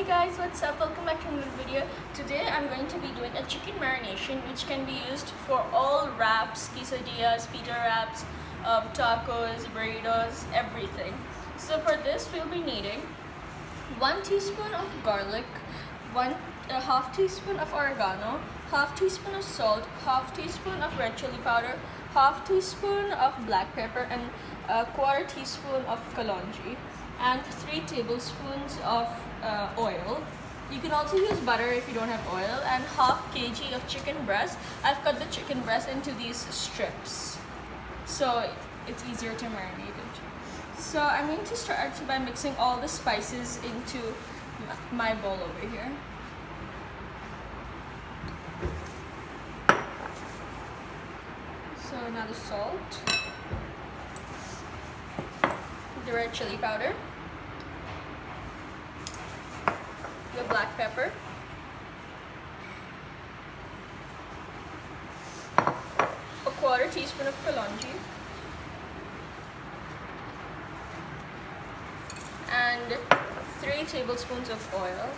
Hey guys, what's up? Welcome back to another video. Today I'm going to be doing a chicken marination which can be used for all wraps, quesadillas, pita wraps, tacos, burritos, everything. So for this we'll be needing 1 teaspoon of garlic, half teaspoon of oregano, half teaspoon of salt, half teaspoon of red chili powder, half teaspoon of black pepper, and a quarter teaspoon of kalonji, and 3 tablespoons of oil. You can also use butter if you don't have oil, and half kg of chicken breast. I've cut the chicken breast into these strips so it's easier to marinate it. So I'm going to start by mixing all the spices into my bowl over here. So now the salt, the red chili powder, the black pepper, a quarter teaspoon of kalonji, and 3 tablespoons of oil.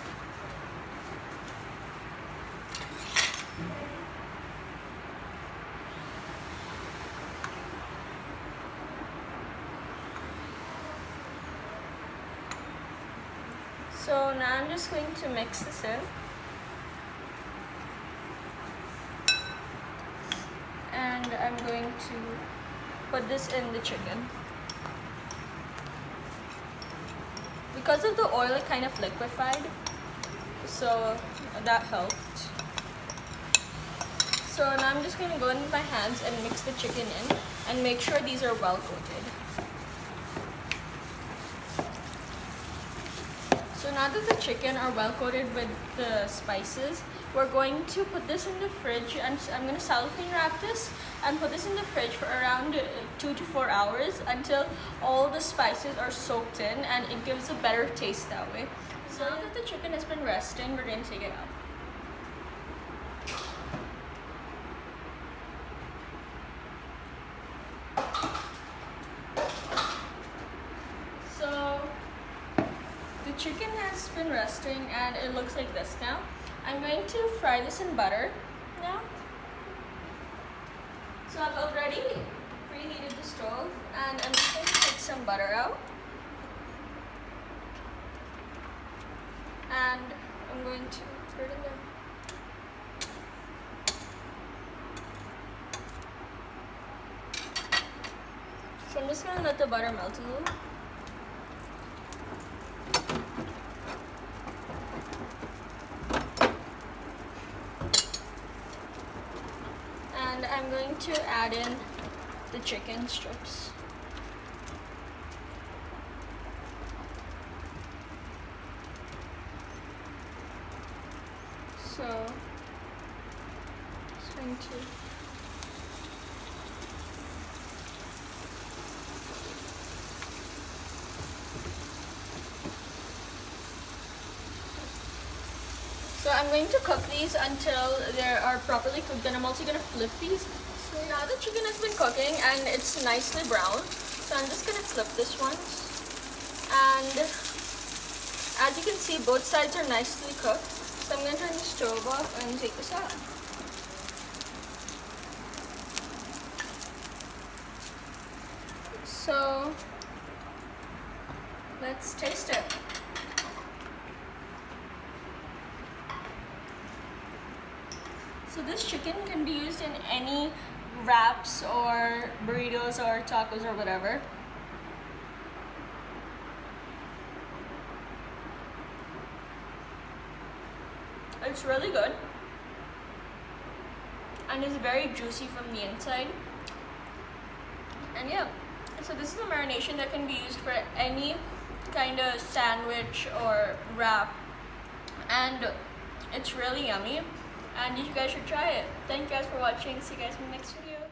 So now I'm just going to mix this in, and I'm going to put this in the chicken. Because of the oil, it kind of liquefied, so that helped. So now I'm just going to go in with my hands and mix the chicken in and make sure these are well coated. So now that the chicken are well coated with the spices, we're going to put this in the fridge, and I'm going to cellophane wrap this and put this in the fridge for around 2 to 4 hours until all the spices are soaked in, and it gives a better taste that way. So now that the chicken has been resting, we're going to take it out. The chicken has been resting and it looks like this now. I'm going to fry this in butter now. So I've already preheated the stove, and I'm just going to take some butter out. And I'm going to put it in there. So I'm just going to let the butter melt a little. And I'm going to add in the chicken strips. So, just going to I'm going to cook these until they are properly cooked, and I'm also going to flip these. So now the chicken has been cooking and it's nicely browned. So I'm just going to flip this one. And as you can see, both sides are nicely cooked. So I'm going to turn the stove off and take this out. So let's taste it. So this chicken can be used in any wraps or burritos or tacos or whatever. It's really good, and it's very juicy from the inside. And yeah, so this is a marination that can be used for any kind of sandwich or wrap, and it's really yummy. And you guys should try it. Thank you guys for watching. See you guys in the next video.